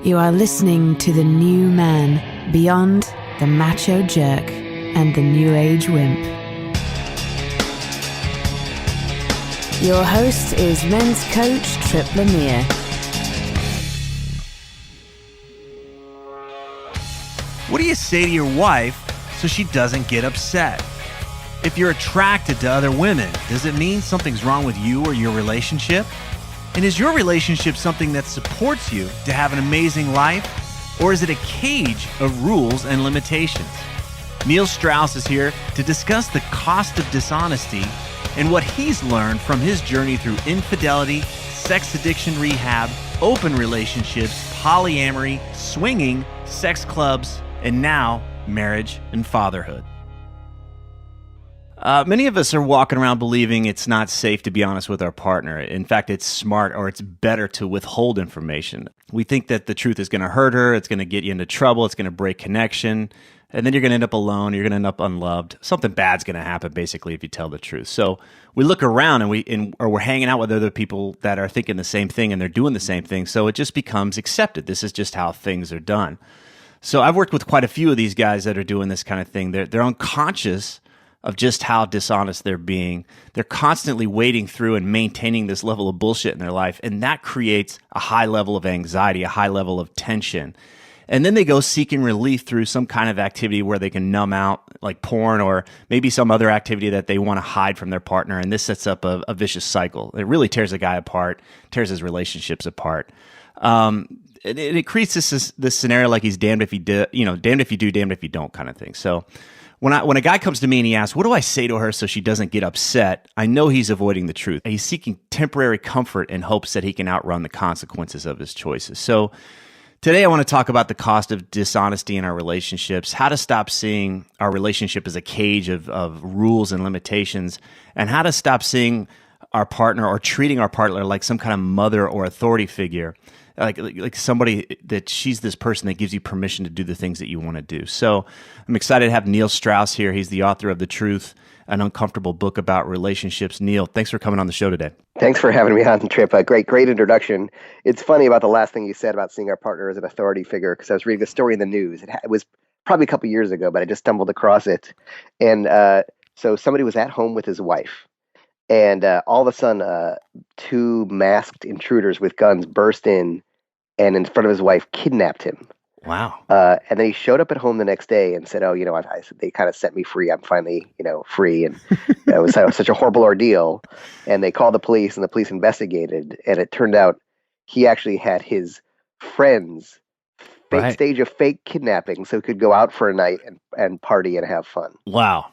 You are listening to the new man beyond the macho jerk and the new age wimp. Your host is men's coach Tripp Lanier. What do you say to your wife so she doesn't get upset? If you're attracted to other women, does it mean something's wrong with you or your relationship? And is your relationship something that supports you to have an amazing life? Or is it a cage of rules and limitations? Neil Strauss is here to discuss the cost of dishonesty and what he's learned from his journey through infidelity, sex addiction rehab, open relationships, polyamory, swinging, sex clubs, and now marriage and fatherhood. Many of us are walking around believing it's not safe to be honest with our partner. In fact, it's smart or it's better to withhold information. We think that the truth is going to hurt her, it's going to get you into trouble, it's going to break connection, and then you're going to end up alone, you're going to end up unloved. Something bad's going to happen, basically, if you tell the truth. So we look around and we're hanging out with other people that are thinking the same thing and they're doing the same thing, so it just becomes accepted. This is just how things are done. So I've worked with quite a few of these guys that are doing this kind of thing. They're unconscious of just how dishonest they're being. They're constantly wading through and maintaining this level of bullshit in their life, and that creates a high level of anxiety, a high level of tension. And then they go seeking relief through some kind of activity where they can numb out, like porn or maybe some other activity that they want to hide from their partner, and this sets up a vicious cycle. It really tears a guy apart, tears his relationships apart. It creates this scenario like he's damned if you do, damned if you do, damned if you don't kind of thing. So when a guy comes to me and he asks, what do I say to her so she doesn't get upset? I know he's avoiding the truth. He's seeking temporary comfort in hopes that he can outrun the consequences of his choices. So today I want to talk about the cost of dishonesty in our relationships, how to stop seeing our relationship as a cage of rules and limitations, and how to stop seeing our partner or treating our partner like some kind of mother or authority figure. Like somebody that she's this person that gives you permission to do the things that you want to do. So I'm excited to have Neil Strauss here. He's the author of The Truth, an uncomfortable book about relationships. Neil, thanks for coming on the show today. Thanks for having me on, Tripp. Great introduction. It's funny about the last thing you said about seeing our partner as an authority figure, because I was reading a story in the news. It was probably a couple years ago, but I just stumbled across it. And so somebody was at home with his wife, and all of a sudden, two masked intruders with guns burst in, and in front of his wife, kidnapped him. Wow. And then he showed up at home the next day and said, they kind of set me free. I'm finally, free. And it was such a horrible ordeal. And they called the police, and the police investigated. And it turned out he actually had his friends stage a fake kidnapping so he could go out for a night and party and have fun. Wow.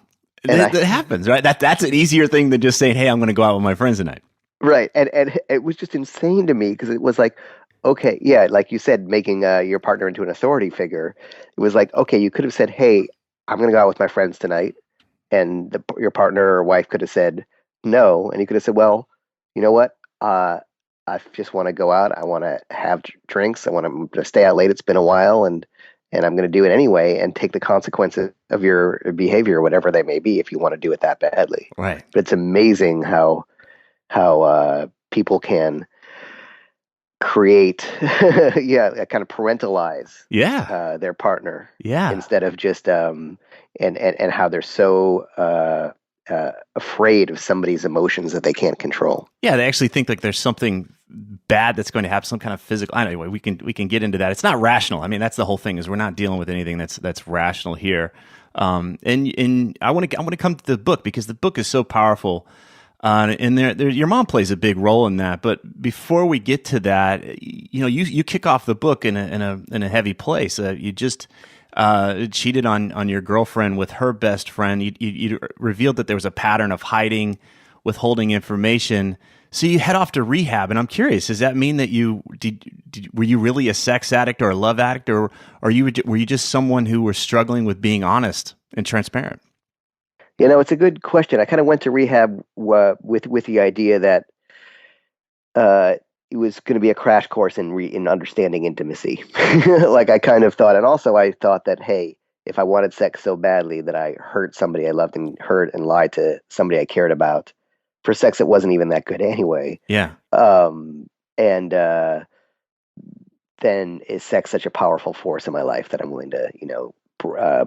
That happens, right? That's an easier thing than just saying, hey, I'm going to go out with my friends tonight. Right. And it was just insane to me, because it was like, okay, yeah, like you said, making your partner into an authority figure. It was like, okay, you could have said, hey, I'm going to go out with my friends tonight. And your partner or wife could have said no. And you could have said, well, you know what? I just want to go out. I want to have drinks. I'm to stay out late. It's been a while, and I'm going to do it anyway and take the consequences of your behavior, whatever they may be, if you want to do it that badly. Right. But it's amazing how people can create kind of parentalize their partner instead of just and how they're so afraid of somebody's emotions that they can't control. Yeah, they actually think like there's something bad that's going to happen, some kind of physical. Anyway, we can get into that. It's not rational. I mean, that's the whole thing, is we're not dealing with anything that's rational here. And I want to come to the book, because the book is so powerful. And there, your mom plays a big role in that. But before we get to that, you kick off the book in a heavy place. You just cheated on your girlfriend with her best friend. You revealed that there was a pattern of hiding, withholding information. So you head off to rehab, and I'm curious: does that mean that were you really a sex addict or a love addict, or were you just someone who was struggling with being honest and transparent? It's a good question. I kind of went to rehab with the idea that it was going to be a crash course in understanding intimacy. Like I kind of thought, and also I thought that, hey, if I wanted sex so badly that I hurt somebody I loved and hurt and lied to somebody I cared about for sex that wasn't even that good anyway. Yeah. And then is sex such a powerful force in my life that I'm willing to,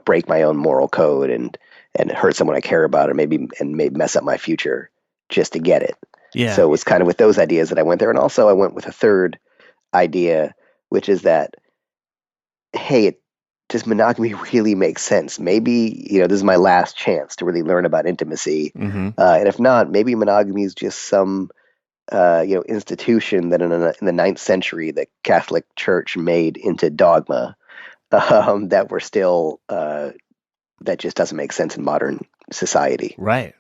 break my own moral code and hurt someone I care about, or maybe mess up my future just to get it. Yeah. So it was kind of with those ideas that I went there, and also I went with a third idea, which is that, hey, does monogamy really make sense? Maybe, this is my last chance to really learn about intimacy. Mm-hmm. And if not, maybe monogamy is just some, institution that in the 9th century, the Catholic Church made into dogma, that we're still, that just doesn't make sense in modern society. Right.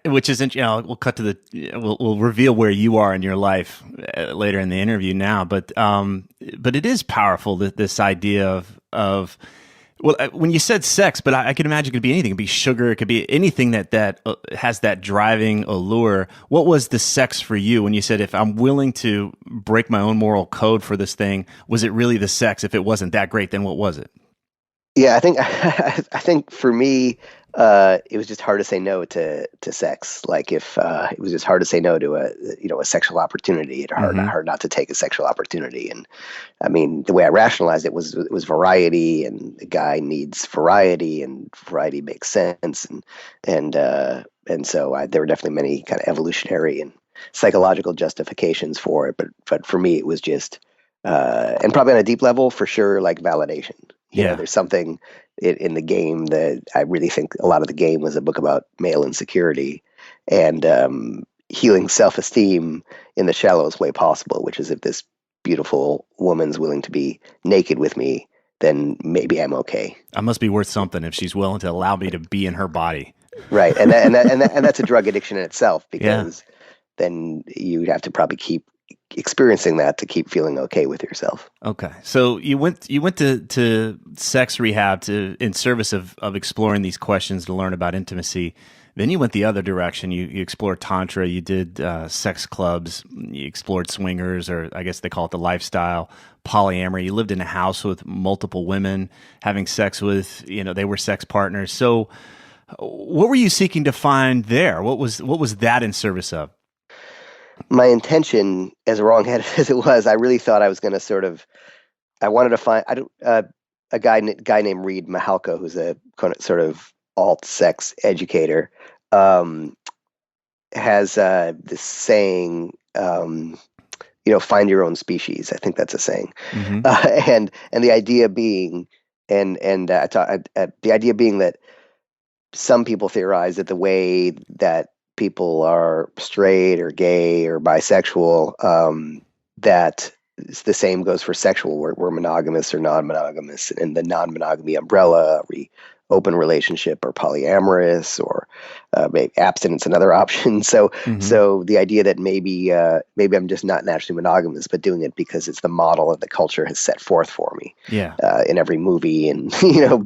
Which isn't, we'll cut to we'll reveal where you are in your life later in the interview now, but it is powerful that this idea of when you said sex, but I can imagine it could be anything. It could be sugar. It could be anything that has that driving allure. What was the sex for you when you said, if I'm willing to break my own moral code for this thing, was it really the sex? If it wasn't that great, then what was it? Yeah, I think for me, it was just hard to say no to sex. Like if it was just hard to say no to a sexual opportunity. It hard not to take a sexual opportunity. And I mean, the way I rationalized it was variety, and the guy needs variety, and variety makes sense. And so there were definitely many kind of evolutionary and psychological justifications for it. But for me, it was just and probably on a deep level, for sure, like validation. There's something in the game that I really think a lot of the game was a book about male insecurity and healing self-esteem in the shallowest way possible, which is, if this beautiful woman's willing to be naked with me, then maybe I'm okay. I must be worth something if she's willing to allow me to be in her body. Right. And that's a drug addiction in itself, because then you have to probably keep experiencing that to keep feeling okay with yourself. Okay. So you went to sex rehab in service of exploring these questions to learn about intimacy. Then you went the other direction. You explored tantra. You did sex clubs. You explored swingers, or I guess they call it the lifestyle, polyamory. You lived in a house with multiple women, having sex with, they were sex partners. So what were you seeking to find there? What was that in service of? My intention, as wrongheaded as it was, I really thought I was going to I wanted to find a guy named Reed Mahalka, who's a sort of alt-sex educator, has this saying, find your own species. I think that's a saying. Mm-hmm. And the idea being, the idea being that some people theorize that the way that people are straight or gay or bisexual, that the same goes for sexual. We're monogamous or non-monogamous, and the non-monogamy umbrella. Are we open relationship or polyamorous, or maybe abstinence, another option? So, So the idea that maybe I'm just not naturally monogamous, but doing it because it's the model that the culture has set forth for me. Yeah. In every movie and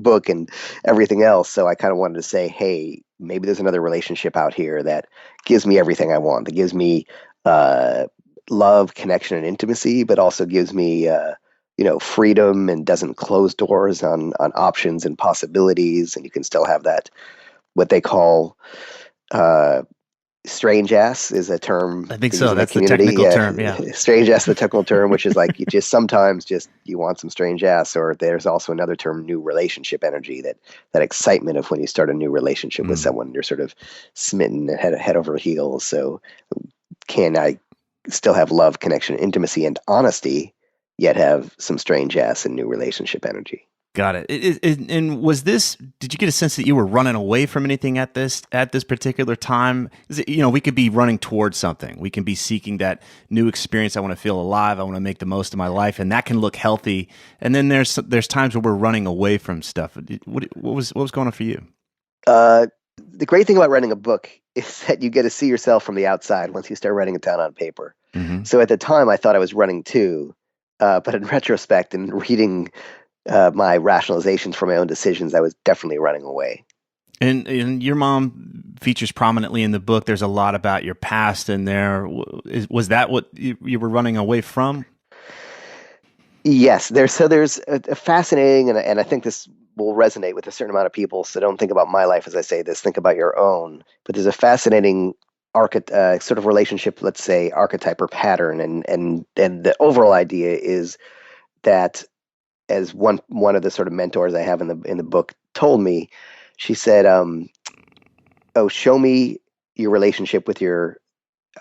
book and everything else. So I kind of wanted to say, hey, maybe there's another relationship out here that gives me everything I want, that gives me love, connection, and intimacy, but also gives me freedom and doesn't close doors on options and possibilities. And you can still have that, what they call strange ass is a term. I think so. That's the technical term. Yeah. Strange ass is the technical term, which is like you just sometimes you want some strange ass. Or there's also another term, new relationship energy, that excitement of when you start a new relationship with someone, you're sort of smitten head over heels. So can I still have love, connection, intimacy, and honesty, yet have some strange ass and new relationship energy? Got it. And did you get a sense that you were running away from anything at this particular time? We could be running towards something. We can be seeking that new experience. I want to feel alive. I want to make the most of my life, and that can look healthy. And then there's times where we're running away from stuff. What was going on for you? The great thing about writing a book is that you get to see yourself from the outside once you start writing it down on paper. Mm-hmm. So at the time, I thought I was running too, but in retrospect and reading my rationalizations for my own decisions, I was definitely running away. And your mom features prominently in the book. There's a lot about your past in there. Was that what you were running away from? Yes. There's a fascinating, and I think this will resonate with a certain amount of people. So don't think about my life as I say this. Think about your own. But there's a fascinating sort of relationship, let's say archetype or pattern, and the overall idea is that, as one of the sort of mentors I have in the book told me, she said, "Oh, show me your relationship with your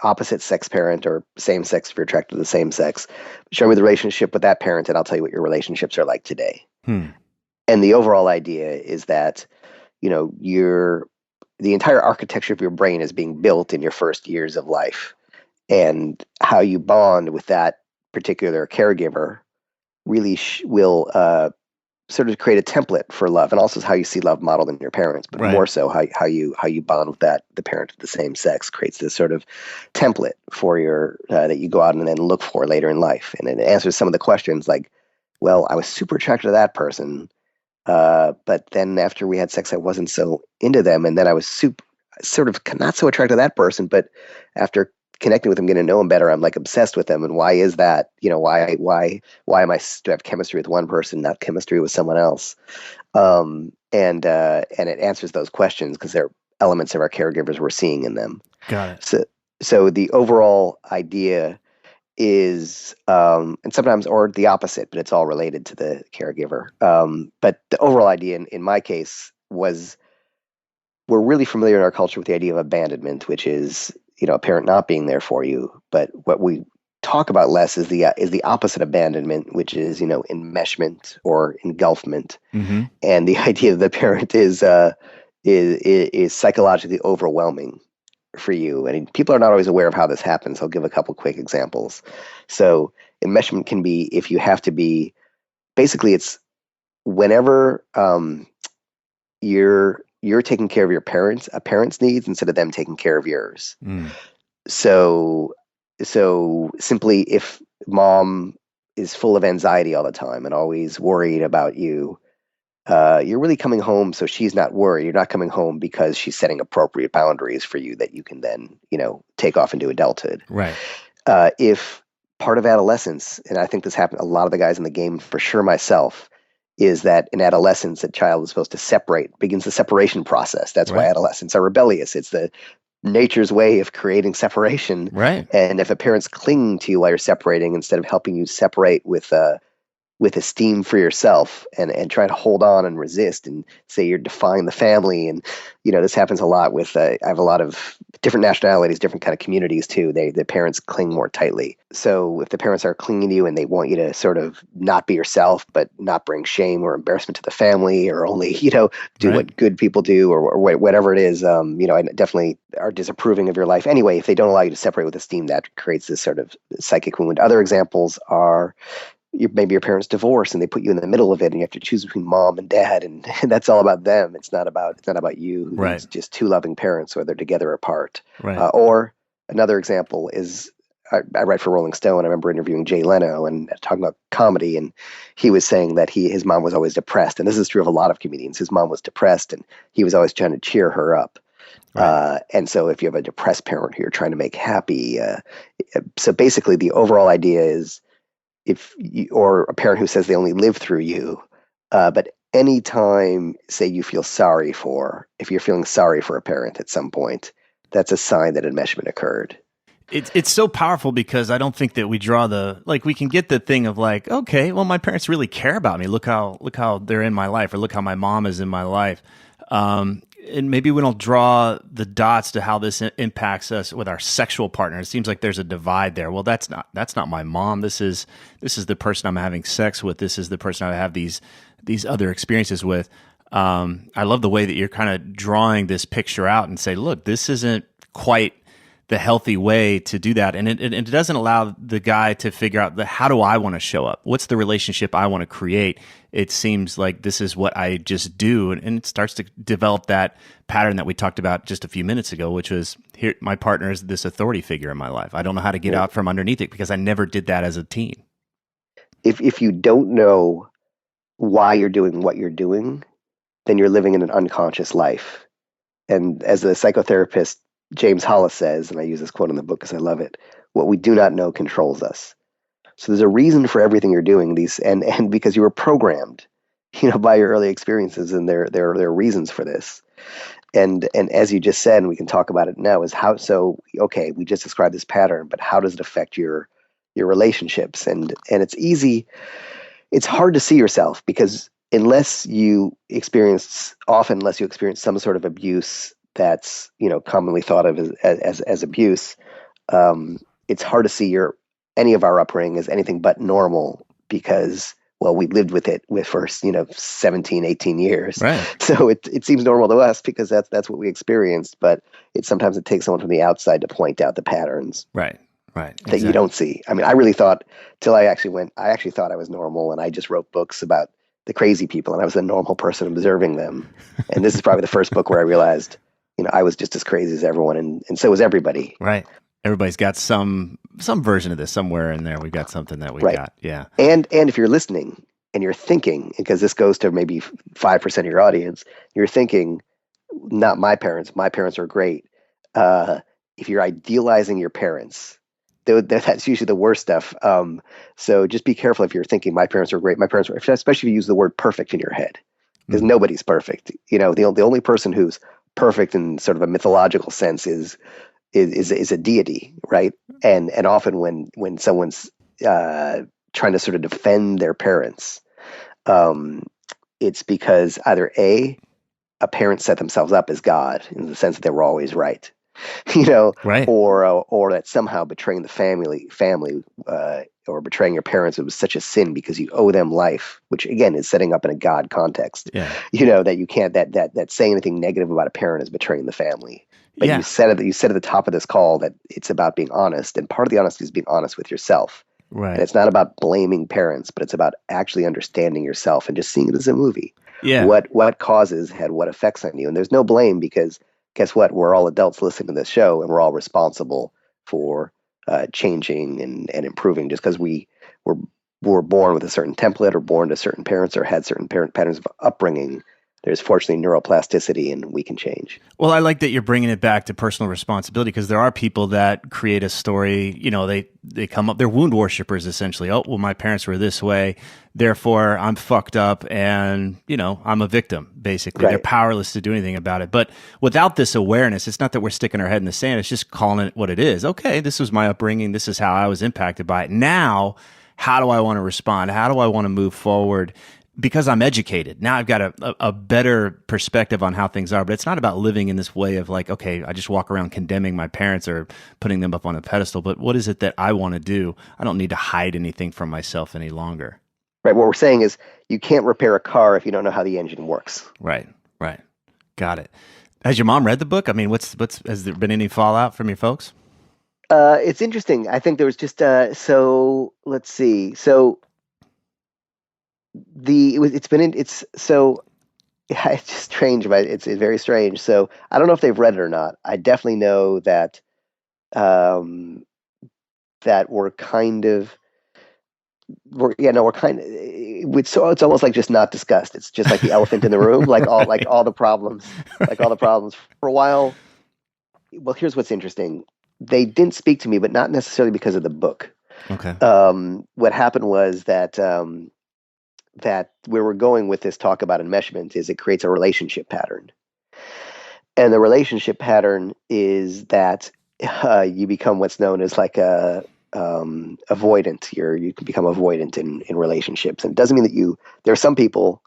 opposite sex parent, or same sex if you're attracted to the same sex. Show me the relationship with that parent, and I'll tell you what your relationships are like today." And the overall idea is that, the entire architecture of your brain is being built in your first years of life, and how you bond with that particular caregiver really will sort of create a template for love, and also how you see love modeled in your parents, but Right. more so how you bond with the parent of the same sex creates this sort of template for your that you go out and then look for later in life, and it answers some of the questions like, well, I was super attracted to that person, but then after we had sex, I wasn't so into them, and then I was sort of not so attracted to that person, but after connecting with them, getting to know them better, I'm like obsessed with them. And why is that? Why am I do I have chemistry with one person, not chemistry with someone else? And it answers those questions because they're elements of our caregivers we're seeing in them. Got it. So the overall idea is, and sometimes, or the opposite, but it's all related to the caregiver. But the overall idea in my case was, we're really familiar in our culture with the idea of abandonment, which is, a parent not being there for you. But what we talk about less is the opposite abandonment, which is, enmeshment or engulfment. Mm-hmm. And the idea that the parent is psychologically overwhelming for you. And people are not always aware of how this happens. I'll give a couple quick examples. So enmeshment can be, if you have to be, basically it's whenever you're taking care of a parent's needs instead of them taking care of yours. So simply, if mom is full of anxiety all the time and always worried about you, you're really coming home so she's not worried. You're not coming home because she's setting appropriate boundaries for you that you can then, take off into adulthood. Right. If part of adolescence, and I think this happened a lot of the guys in the game, for sure myself, is that in adolescence, a child is supposed to separate, begins the separation process. That's why Right. adolescents are rebellious. It's the nature's way of creating separation. Right. And if a parent's clinging to you while you're separating, instead of helping you separate with esteem for yourself, and try to hold on and resist and say you're defying the family. And, this happens a lot with, I have a lot of different nationalities, different kind of communities too. The parents cling more tightly. So if the parents are clinging to you and they want you to sort of not be yourself, but not bring shame or embarrassment to the family, or only, do Right. what good people do, or whatever it is, I definitely are disapproving of your life. Anyway, if they don't allow you to separate with esteem, that creates this sort of psychic wound. Other examples are, maybe your parents divorce and they put you in the middle of it, and you have to choose between mom and dad, and that's all about them. It's not about you. Right. It's just two loving parents, whether together or apart. Right. Or another example is, I write for Rolling Stone. I remember interviewing Jay Leno and talking about comedy, and he was saying that his mom was always depressed, and this is true of a lot of comedians. His mom was depressed, and he was always trying to cheer her up. Right. And so if you have a depressed parent who you're trying to make happy, so basically the overall idea is, or a parent who says they only live through you, but anytime, say, if you're feeling sorry for a parent at some point, that's a sign that enmeshment occurred. It's so powerful, because I don't think that we draw we can get the thing of like, okay, well, my parents really care about me. Look how they're in my life, or look how my mom is in my life. And maybe we don't draw the dots to how this impacts us with our sexual partner. It seems like there's a divide there. Well, that's not my mom. This is the person I'm having sex with. This is the person I have these other experiences with. I love the way that you're kind of drawing this picture out and say, look, this isn't quite the healthy way to do that. And it doesn't allow the guy to figure out how do I want to show up? What's the relationship I want to create? It seems like this is what I just do. And it starts to develop that pattern that we talked about just a few minutes ago, which was, here, my partner is this authority figure in my life. I don't know how to get out from underneath it because I never did that as a teen. If you don't know why you're doing what you're doing, then you're living in an unconscious life. And as a psychotherapist, James Hollis says, and I use this quote in the book because I love it, what we do not know controls us. So there's a reason for everything you're doing, and because you were programmed, by your early experiences, and there are reasons for this. And as you just said, and we can talk about it now, is how, so, okay, we just described this pattern, but how does it affect your relationships? And it's easy. it's hard to see yourself because unless you experience some sort of abuse that's, commonly thought of as abuse, it's hard to see any of our upbringing as anything but normal because, well, we lived with it for 17, 18 years. Right. So it seems normal to us because that's what we experienced, but sometimes it takes someone from the outside to point out the patterns. Right. That you don't see. I mean, I really thought till I actually thought I was normal, and I just wrote books about the crazy people, and I was a normal person observing them. And this is probably the first book where I realized, I was just as crazy as everyone, and so was everybody. Right. Everybody's got some version of this somewhere in there. We've got something that we got. Yeah. And if you're listening and you're thinking, because this goes to maybe 5% of your audience, you're thinking, not my parents are great. If you're idealizing your parents, that's usually the worst stuff. So just be careful if you're thinking my parents are great. Especially if you use the word perfect in your head, because nobody's perfect. The only person who's perfect in sort of a mythological sense is a deity, right? And often when someone's trying to sort of defend their parents, it's because either a parent set themselves up as God in the sense that they were always right. Right. Or that somehow betraying the family, or betraying your parents, it was such a sin because you owe them life, which again is setting up in a God context. Yeah. That you can't that saying anything negative about a parent is betraying the family. But Yeah. you said at the top of this call that it's about being honest, and part of the honesty is being honest with yourself. Right. And it's not about blaming parents, but it's about actually understanding yourself and just seeing it as a movie. Yeah. What causes had what effects on you, and there's no blame because guess what? We're all adults listening to this show, and we're all responsible for changing and improving. Just because we were born with a certain template, or born to certain parents, or had certain parent patterns of upbringing, there's fortunately neuroplasticity, and we can change. Well, I like that you're bringing it back to personal responsibility, because there are people that create a story. They come up, they're wound worshipers essentially. Oh, well, my parents were this way, therefore I'm fucked up, and I'm a victim. Basically, Right. They're powerless to do anything about it. But without this awareness, it's not that we're sticking our head in the sand. It's just calling it what it is. Okay, this was my upbringing. This is how I was impacted by it. Now, how do I want to respond? How do I want to move forward? Because I'm educated. Now I've got a better perspective on how things are, but it's not about living in this way of like, okay, I just walk around condemning my parents or putting them up on a pedestal, but what is it that I want to do? I don't need to hide anything from myself any longer. Right. What we're saying is you can't repair a car if you don't know how the engine works. Right. Got it. Has your mom read the book? I mean, has there been any fallout from your folks? It's interesting. I think there was just, so let's see. So it's just strange, but it's very strange. So I don't know if they've read it or not. I definitely know that that we're kind of it's almost like just not discussed. It's just like the elephant in the room, like all the problems for a while. Well, here's what's interesting. They didn't speak to me, but not necessarily because of the book. Okay. What happened was that where we're going with this talk about enmeshment is it creates a relationship pattern. And the relationship pattern is that you become what's known as like a avoidant. You can become avoidant in relationships. And it doesn't mean that there are some people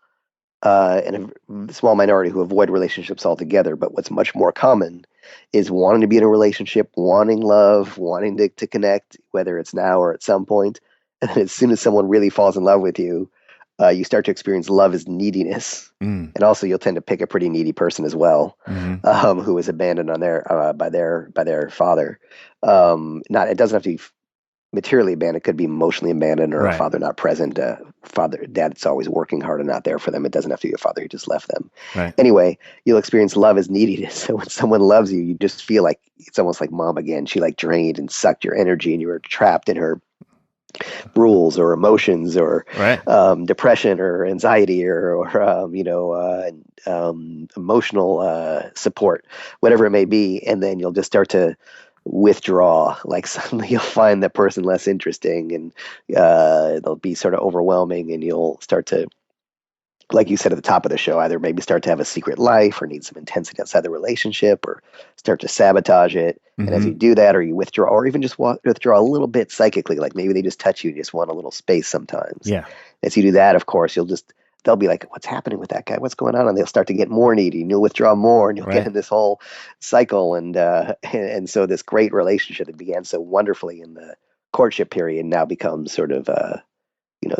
in a small minority who avoid relationships altogether, but what's much more common is wanting to be in a relationship, wanting love, wanting to connect, whether it's now or at some point. And then as soon as someone really falls in love with you, you start to experience love as neediness, and also you'll tend to pick a pretty needy person as well, who is abandoned on by their father. It doesn't have to be materially abandoned; it could be emotionally abandoned, or Right. a father not present. Dad's always working hard and not there for them. It doesn't have to be a father who just left them. Right. Anyway, you'll experience love as neediness. So when someone loves you, you just feel like it's almost like mom again. She like drained and sucked your energy, and you were trapped in her rules or emotions or Right. Depression or anxiety or emotional support, whatever it may be. And then you'll just start to withdraw. Like suddenly you'll find that person less interesting, and they'll be sort of overwhelming, and you'll start to, like you said at the top of the show, either maybe start to have a secret life or need some intensity outside the relationship, or start to sabotage it. And as you do that, or you withdraw, or even just withdraw a little bit psychically, like maybe they just touch you and just want a little space sometimes. Yeah. As you do that, of course, they'll be like, what's happening with that guy? What's going on? And they'll start to get more needy, and you'll withdraw more, and you'll get Right. in this whole cycle. And so this great relationship that began so wonderfully in the courtship period now becomes sort of,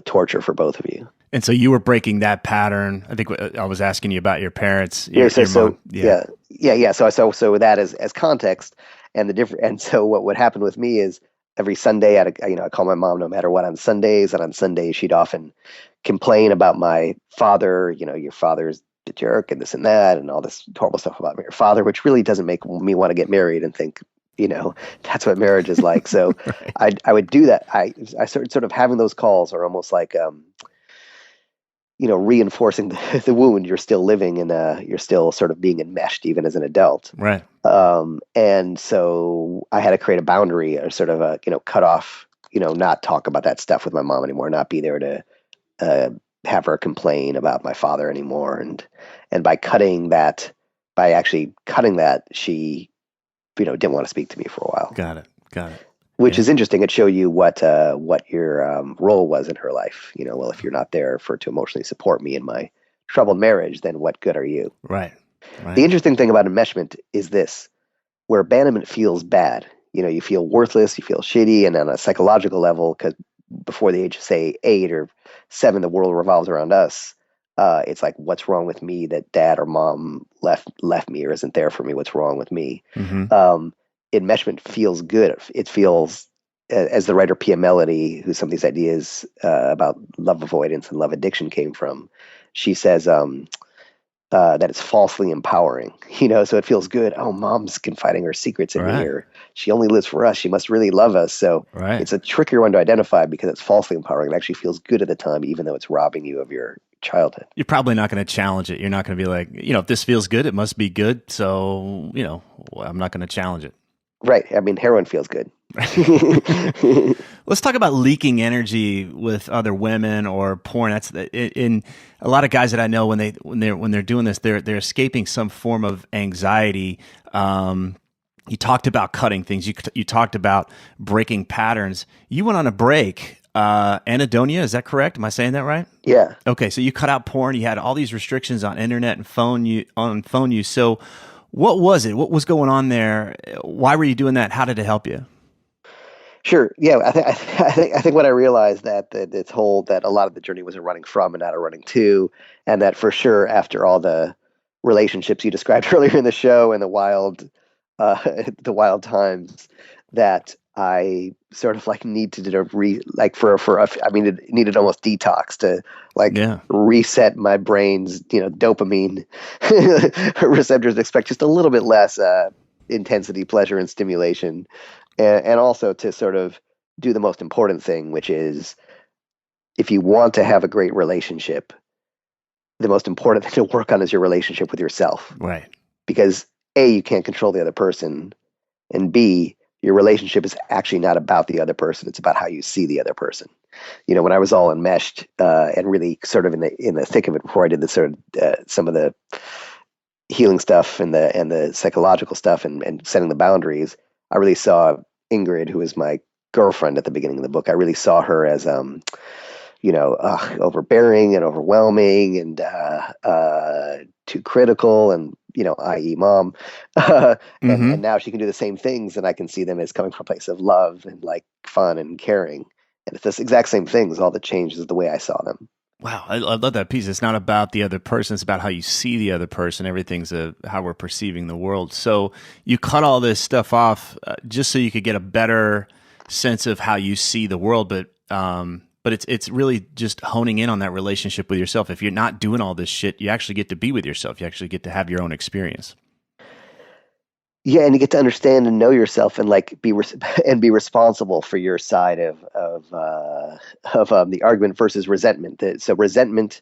torture for both of you. And so you were breaking that pattern. I think I was asking you about your parents, your mom. Yeah. So with that as context, and so what would happen with me is every Sunday I call my mom no matter what on Sundays, and on Sundays she'd often complain about my father. Your father's a jerk and this and that and all this horrible stuff about your father, which really doesn't make me want to get married and think, that's what marriage is like. So Right. I would do that. I started sort of having those calls are almost like reinforcing the wound. You're still living and you're still sort of being enmeshed even as an adult. Right. And so I had to create a boundary or sort of a, cut off, not talk about that stuff with my mom anymore, not be there to have her complain about my father anymore. And by actually cutting that, she, didn't want to speak to me for a while. Got it. Which is interesting. It showed you what your role was in her life. Well, if you're not there to emotionally support me in my troubled marriage, then what good are you? Right. The interesting thing about enmeshment is this, where abandonment feels bad. You feel worthless, you feel shitty, and on a psychological level, because before the age of, say, 8 or 7, the world revolves around us. It's like, what's wrong with me that dad or mom left me or isn't there for me? What's wrong with me? Mm-hmm. Enmeshment feels good. It feels, as the writer Pia Mellody, who some of these ideas about love avoidance and love addiction came from, she says that it's falsely empowering. So it feels good. Oh, mom's confiding her secrets in me, or she only lives for us. She must really love us. So it's a trickier one to identify because it's falsely empowering. It actually feels good at the time, even though it's robbing you of your childhood. You're probably not going to challenge it. You're not going to be like, if this feels good, it must be good. So, I'm not going to challenge it. Right. I mean, heroin feels good. Let's talk about leaking energy with other women or porn. That's in a lot of guys that I know when they're doing this, they're escaping some form of anxiety. You talked about cutting things. You talked about breaking patterns. You went on a break. Anhedonia, is that correct? Am I saying that right? Yeah. Okay, so you cut out porn. You had all these restrictions on internet and phone use. So what was it? What was going on there? Why were you doing that? How did it help you? Sure. Yeah, I think what I realized that that a lot of the journey was a running from and not a running to, and that for sure after all the relationships you described earlier in the show and the wild times, that I sort of like needed to it needed almost detox to reset my brain's dopamine receptors, expect just a little bit less intensity, pleasure, and stimulation. And also to sort of do the most important thing, which is if you want to have a great relationship, the most important thing to work on is your relationship with yourself. Right. Because A, you can't control the other person, and B, your relationship is actually not about the other person. It's about how you see the other person. When I was all enmeshed and really sort of in the thick of it before I did the sort of some of the healing stuff and the psychological stuff and setting the boundaries, I really saw Ingrid, who was my girlfriend at the beginning of the book. I really saw her as, overbearing and overwhelming and too critical and, i.e. mom. And now she can do the same things, and I can see them as coming from a place of love and like fun and caring. And it's the exact same things. All the change is the way I saw them. Wow, I love that piece. It's not about the other person. It's about how you see the other person. Everything's how we're perceiving the world. So you cut all this stuff off just so you could get a better sense of how you see the world. But it's really just honing in on that relationship with yourself. If you're not doing all this shit, you actually get to be with yourself. You actually get to have your own experience. Yeah, and you get to understand and know yourself, and like be responsible for your side of the argument versus resentment. So resentment,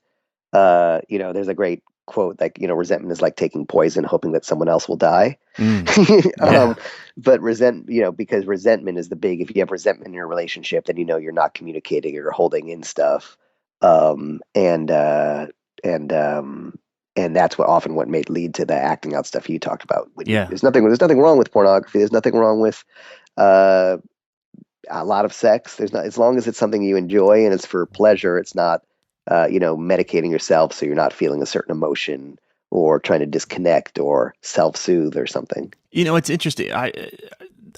there's a great quote like, resentment is like taking poison, hoping that someone else will die. Yeah. But because resentment is if you have resentment in your relationship, then you're not communicating, you're holding in stuff, and that's what may lead to the acting out stuff you talked about. There's nothing wrong with pornography. There's nothing wrong with a lot of sex. There's not, as long as it's something you enjoy and it's for pleasure. It's not medicating yourself so you're not feeling a certain emotion, or trying to disconnect or self-soothe or something. It's interesting.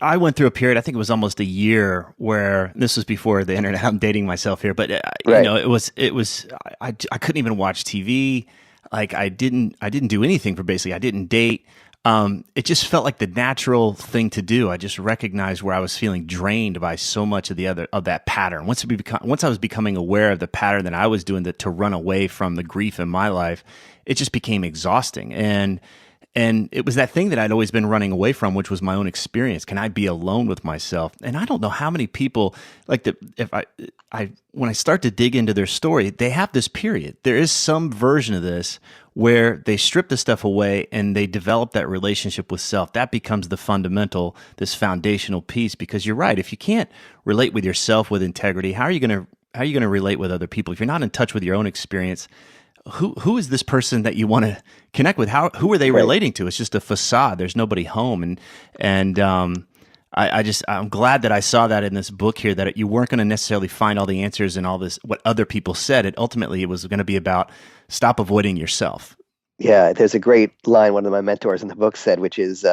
I went through a period, I think it was almost a year, where this was before the internet. I'm dating myself here, but Right. I couldn't even watch TV. Like I didn't do anything for basically, I didn't date. It just felt like the natural thing to do. I just recognized where I was feeling drained by so much of that pattern. Once I was becoming aware of the pattern that I was doing to run away from the grief in my life, it just became exhausting. And it was that thing that I'd always been running away from, which was my own experience. Can I be alone with myself? And I don't know how many people when I start to dig into their story, they have this period. There is some version of this where they strip the stuff away and they develop that relationship with self. That becomes this foundational piece. Because you're right, if you can't relate with yourself with integrity, how are you going to relate with other people? If you're not in touch with your own experience, who is this person that you want to connect with? Who are they relating to? It's just a facade. There's nobody home. And I'm glad that I saw that in this book here, that you weren't going to necessarily find all the answers and all this, what other people said. Ultimately, it was going to be about stop avoiding yourself. Yeah, there's a great line one of my mentors in the book said, which is,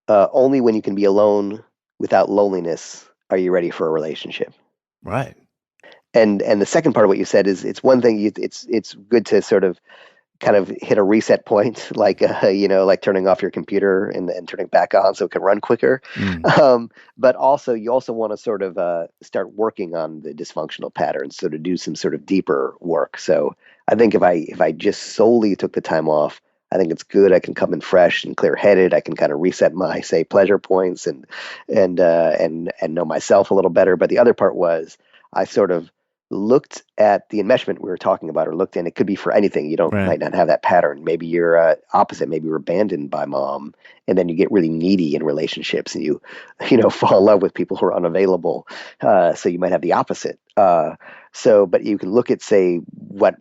only when you can be alone without loneliness are you ready for a relationship. Right. And the second part of what you said is, it's one thing, it's good to sort of kind of hit a reset point, like like turning off your computer and turning it back on so it can run quicker. But also, you also want to sort of start working on the dysfunctional patterns, so to do some sort of deeper work. So I think if I just solely took the time off, I think it's good. I can come in fresh and clear headed. I can kind of reset my, say, pleasure points and know myself a little better. But the other part was, I sort of looked at the enmeshment we were talking about, or looked, and it could be for anything. You don't might not have that pattern. Maybe you're opposite. Maybe you're abandoned by mom, and then you get really needy in relationships, and you fall in love with people who are unavailable. So you might have the opposite. But you can look at, say, what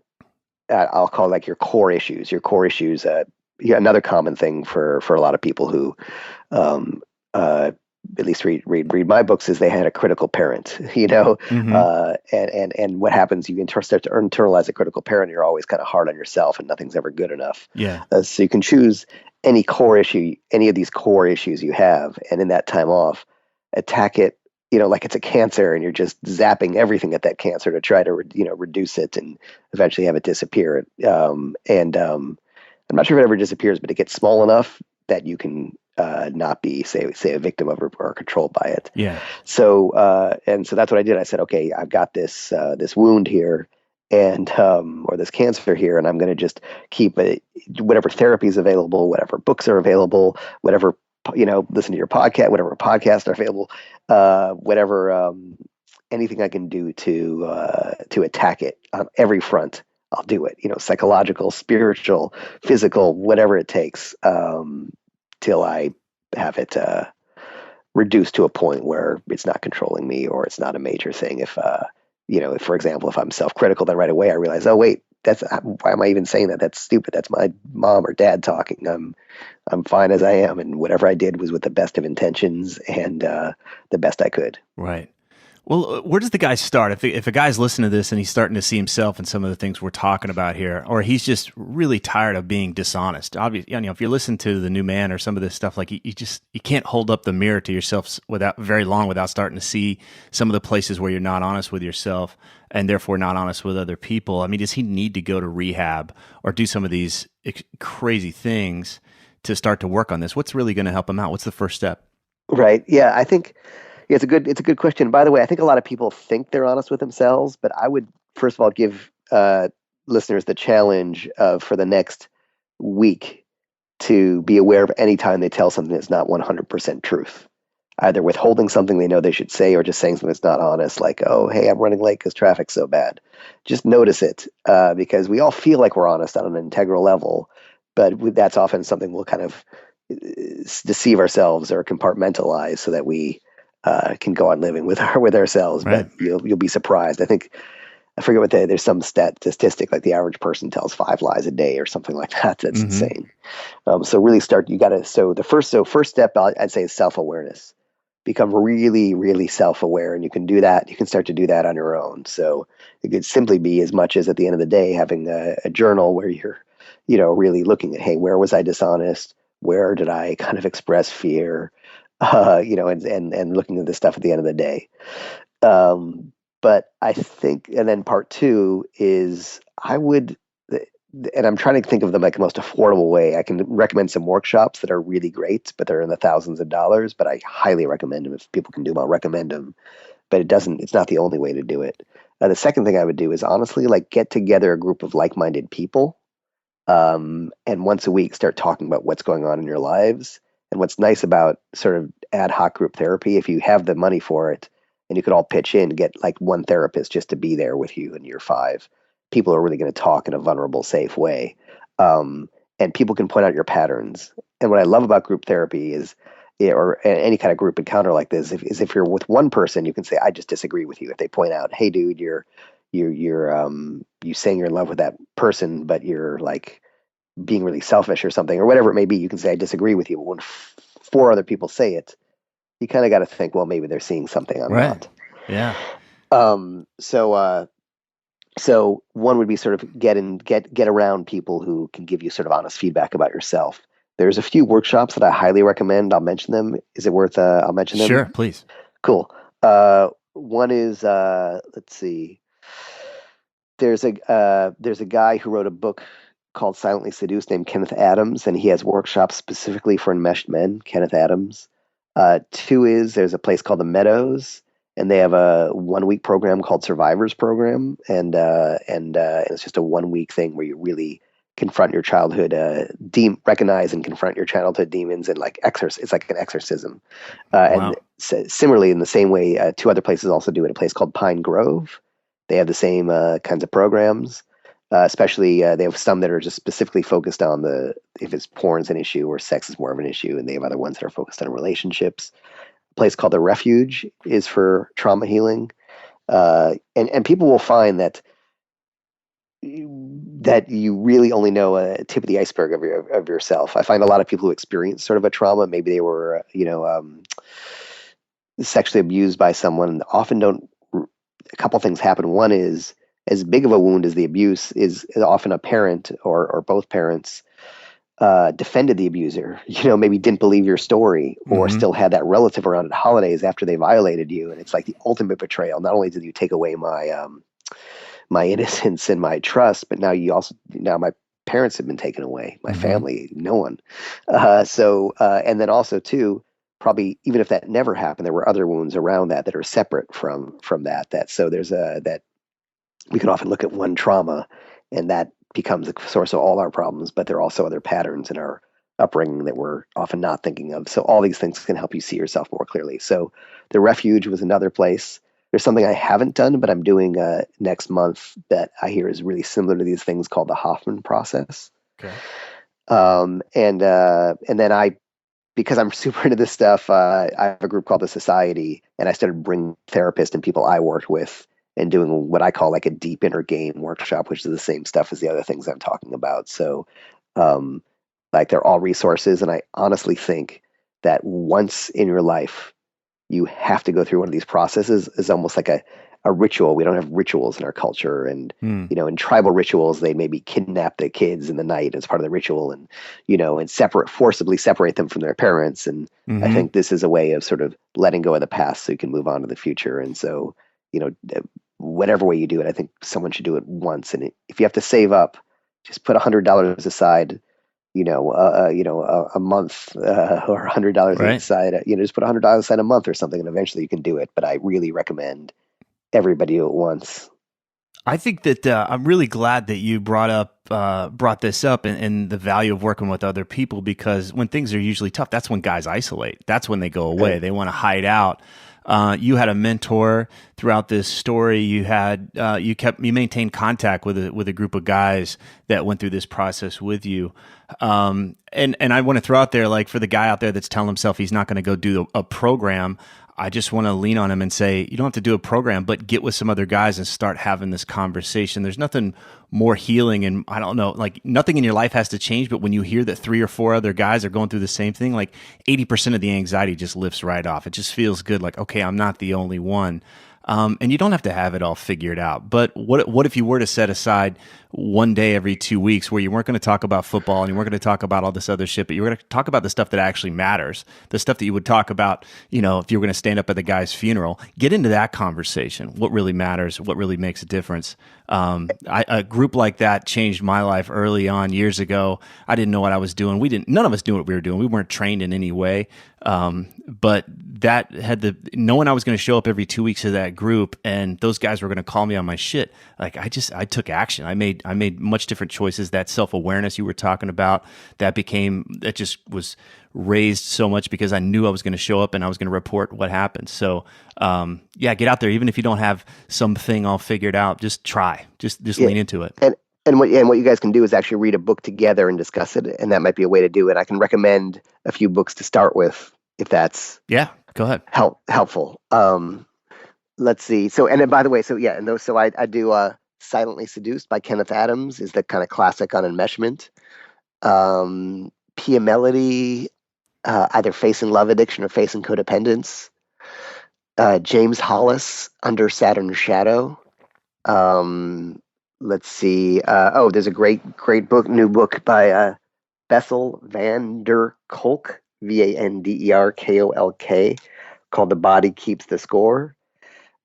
I'll call like your core issues. Your core issues. Another common thing for a lot of people who at least read my books, is they had a critical parent, and what happens, you start to internalize a critical parent. You're always kind of hard on yourself, and nothing's ever good enough. Yeah. So you can choose any core issue, any of these core issues you have, and in that time off, attack it, like it's a cancer, and you're just zapping everything at that cancer to try to, reduce it and eventually have it disappear. I'm not sure if it ever disappears, but it gets small enough that you can not be, say a victim of or controlled by it. Yeah. So so that's what I did. I said, okay, I've got this wound here, and or this cancer here, and I'm going to just keep whatever therapy is available, whatever books are available, whatever listen to your podcast, whatever podcasts are available, whatever anything I can do to attack it on every front. I'll do it. Psychological, spiritual, physical, whatever it takes. Till I have it reduced to a point where it's not controlling me, or it's not a major thing. If for example, if I'm self-critical, then right away I realize, oh wait, why am I even saying that? That's stupid. That's my mom or dad talking. I'm fine as I am, and whatever I did was with the best of intentions and the best I could. Right. Well, where does the guy start? If a guy's listening to this and he's starting to see himself in some of the things we're talking about here, or he's just really tired of being dishonest. Obviously, if you listen to The New Man or some of this stuff, like you can't hold up the mirror to yourself very long without starting to see some of the places where you're not honest with yourself, and therefore not honest with other people. I mean, does he need to go to rehab or do some of these crazy things to start to work on this? What's really going to help him out? What's the first step? Right. Yeah, I think it's a good question. By the way, I think a lot of people think they're honest with themselves, but I would first of all give listeners the challenge of, for the next week, to be aware of any time they tell something that's not 100% truth, either withholding something they know they should say, or just saying something that's not honest, like, oh, hey, I'm running late because traffic's so bad. Just notice it, because we all feel like we're honest on an integral level, but that's often something we'll kind of deceive ourselves or compartmentalize so that we can go on living with ourselves. Right. But you'll be surprised. I forget what there's some statistic, like the average person tells 5 lies a day or something like that. That's insane. So really so the first step I'd say is self-awareness. become really, really self-aware, and you can do that. You can start to do that on your own. So it could simply be as much as at the end of the day having a journal where you're, really looking at, hey, where was I dishonest? Where did I kind of express fear? And looking at this stuff at the end of the day. But I think, and then part two is I would, and I'm trying to think of the like most affordable way. I can recommend some workshops that are really great, but they're in the thousands of dollars. But I highly recommend them. If people can do them, I'll recommend them. But it's not the only way to do it. The second thing I would do is honestly like get together a group of like-minded people, and once a week start talking about what's going on in your lives. And what's nice about sort of ad hoc group therapy, if you have the money for it, and you could all pitch in, get like one therapist just to be there with you in year 5. People are really going to talk in a vulnerable, safe way. And people can point out your patterns. And what I love about group therapy is, or any kind of group encounter like this, if you're with one person, you can say, I just disagree with you. If they point out, hey, dude, you saying you're in love with that person, but you're like being really selfish or something, or whatever it may be, you can say, I disagree with you. But when 4 other people say it, you kind of got to think, well, maybe they're seeing something I'm Right. not. Yeah. So one would be sort of get around people who can give you sort of honest feedback about yourself. There's a few workshops that I highly recommend. I'll mention them. Is it worth? I'll mention them. Sure, please. Cool. One is let's see. There's a guy who wrote a book called Silently Seduced named Kenneth Adams, and he has workshops specifically for enmeshed men. Kenneth Adams. 2 is there's a place called the Meadows, and they have a 1-week program called Survivors Program, and it's just a 1-week thing where you really confront your childhood, recognize and confront your childhood demons, and like it's like an exorcism. Wow. And similarly, in the same way, 2 other places also do it. A place called Pine Grove, they have the same kinds of programs. Especially, they have some that are just specifically focused on if it's porn's an issue or sex is more of an issue, and they have other ones that are focused on relationships. A place called the Refuge is for trauma healing, and people will find that you really only know a tip of the iceberg of yourself. I find a lot of people who experience sort of a trauma, maybe they were sexually abused by someone, often don't. A couple things happen. One is, as big of a wound as the abuse is often a parent or both parents defended the abuser, maybe didn't believe your story, or still had that relative around at holidays after they violated you. And it's like the ultimate betrayal. Not only did you take away my innocence and my trust, but now my parents have been taken away, my family, no one. And then also too, probably even if that never happened, there were other wounds around that are separate from that. So there's that we can often look at one trauma, and that becomes the source of all our problems, but there are also other patterns in our upbringing that we're often not thinking of. So all these things can help you see yourself more clearly. So the Refuge was another place. There's something I haven't done, but I'm doing next month that I hear is really similar to these things called the Hoffman process. Okay. And then because I'm super into this stuff, I have a group called the Society, and I started bringing therapists and people I worked with and doing what I call like a deep inner game workshop, which is the same stuff as the other things I'm talking about. So, like they're all resources. And I honestly think that once in your life, you have to go through one of these processes. Is almost like a ritual. We don't have rituals in our culture. And, in tribal rituals, they maybe kidnap the kids in the night as part of the ritual and, and forcibly separate them from their parents. And I think this is a way of sort of letting go of the past so you can move on to the future. And so, whatever way you do it, I think someone should do it once. And if you have to save up, just put $100 aside, a month, or $100 aside, just put $100 aside a month or something, and eventually you can do it. But I really recommend everybody do it once. I think that I'm really glad that you brought this up and the value of working with other people, because when things are usually tough, that's when guys isolate. That's when they go away. They want to hide out. You had a mentor throughout this story. You maintained contact with a group of guys that went through this process with you. And I want to throw out there, like for the guy out there that's telling himself he's not going to go do a program, I just want to lean on him and say, you don't have to do a program, but get with some other guys and start having this conversation. There's nothing more healing, and I don't know, like nothing in your life has to change, but when you hear that 3 or 4 other guys are going through the same thing, like 80% of the anxiety just lifts right off. It just feels good, like, okay, I'm not the only one. And you don't have to have it all figured out. But what if you were to set aside one day every 2 weeks where you weren't going to talk about football and you weren't going to talk about all this other shit, but you were going to talk about the stuff that actually matters, the stuff that you would talk about, you know, if you were going to stand up at the guy's funeral, get into that conversation. What really matters, what really makes a difference. A group like that changed my life early on years ago. I didn't know what I was doing. None of us knew what we were doing. We weren't trained in any way. But that had knowing I was going to show up every 2 weeks to that group and those guys were going to call me on my shit. Like I took action. I made much different choices. That self-awareness you were talking about, that just was raised so much because I knew I was going to show up and I was going to report what happened. So, get out there. Even if you don't have something all figured out, just try, just lean into it. And what you guys can do is actually read a book together and discuss it. And that might be a way to do it. I can recommend a few books to start with if that's go ahead. Helpful. Let's see. So, and then by the way, so I do Silently Seduced by Kenneth Adams is the kind of classic on enmeshment. Pia Melody, either Facing Love Addiction or Facing Codependence. James Hollis, Under Saturn's Shadow. Let's see. There's a great new book by Bessel van der Kolk, Vanderkolk, called The Body Keeps the Score.